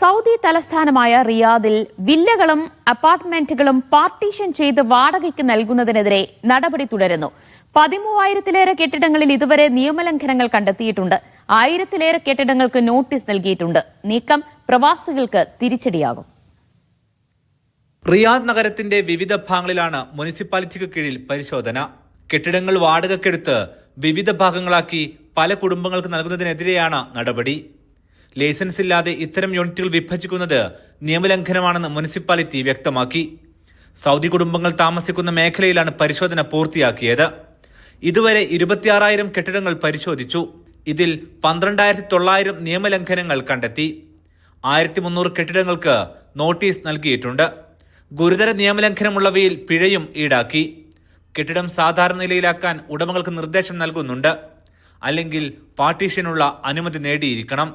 Saudi തലസ്ഥാനമായ റിയാദിൽ വില്ലകളും അപ്പാർട്ട്മെന്റുകളും partition ചെയ്ത് വാടകയ്ക്ക് നൽകുന്നതിനെതിരെ നടപടി തുടരുന്നു. 13,000-ലേറെ കെട്ടിടങ്ങളിൽ ഇതുവരെ നിയമലംഘനങ്ങൾ കണ്ടെത്തിയിട്ടുണ്ട്. 1,000-ലേറെ കെട്ടിടങ്ങൾക്ക് നോട്ടീസ് നൽകിയിട്ടുണ്ട്. നീക്കം പ്രവാസികൾക്ക് തിരിച്ചടിയാകും. റിയാദ് നഗരത്തിന്റെ വിവിധ ഭാഗങ്ങളിലാണ് മുനിസിപ്പാലിറ്റിക്ക് കീഴിൽ പരിശോധന. കെട്ടിടങ്ങൾ വാടകയ്ക്കെടുത്ത് വിവിധ ഭാഗങ്ങളാക്കി പല കുടുംബങ്ങൾക്ക് നൽകുന്നതിനെതിരെയാണ് നടപടി. ലൈസൻസ് ഇല്ലാതെ ഇത്തരം യൂണിറ്റുകൾ വിഭജിക്കുന്നത് നിയമലംഘനമാണെന്ന് മുനിസിപ്പാലിറ്റി വ്യക്തമാക്കി. സൗദി കുടുംബങ്ങൾ താമസിക്കുന്ന മേഖലയിലാണ് പരിശോധന പൂർത്തിയാക്കിയത്. ഇതുവരെ 26,000 കെട്ടിടങ്ങൾ പരിശോധിച്ചു. ഇതിൽ 12,900 നിയമലംഘനങ്ങൾ കണ്ടെത്തി. 1,300 കെട്ടിടങ്ങൾക്ക് നോട്ടീസ് നൽകിയിട്ടുണ്ട്. ഗുരുതര നിയമലംഘനമുള്ളവയിൽ പിഴയും ഈടാക്കി. കെട്ടിടം സാധാരണ നിലയിലാക്കാൻ ഉടമകൾക്ക് നിർദ്ദേശം നൽകുന്നുണ്ട്. അല്ലെങ്കിൽ പാർട്ടീഷനുള്ള അനുമതി നേടിയിരിക്കണം.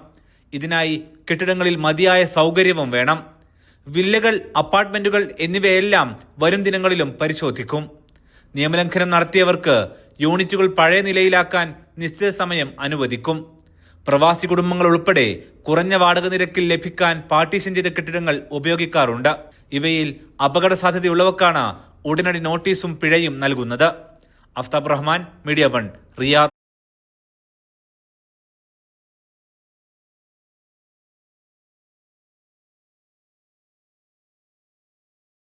ഇതിനായി കെട്ടിടങ്ങളിൽ മതിയായ സൗകര്യവും വേണം. വില്ലകൾ, അപ്പാർട്ട്മെന്റുകൾ എന്നിവയെല്ലാം വരും ദിനങ്ങളിലും പരിശോധിക്കും. നിയമലംഘനം നടത്തിയവർക്ക് യൂണിറ്റുകൾ പഴയ നിലയിലാക്കാൻ നിശ്ചിത സമയം അനുവദിക്കും. പ്രവാസി കുടുംബങ്ങൾ ഉൾപ്പെടെ കുറഞ്ഞ വാടക നിരക്കിൽ ലഭിക്കാൻ പാർട്ടീഷൻ ചെയ്ത കെട്ടിടങ്ങൾ ഉപയോഗിക്കാറുണ്ട്. ഇവയിൽ അപകട സാധ്യതയുള്ളവർക്കാണ് ഉടനടി നോട്ടീസും പിഴയും നൽകുന്നത്. Aftab Rahman, media 1, Riyadh.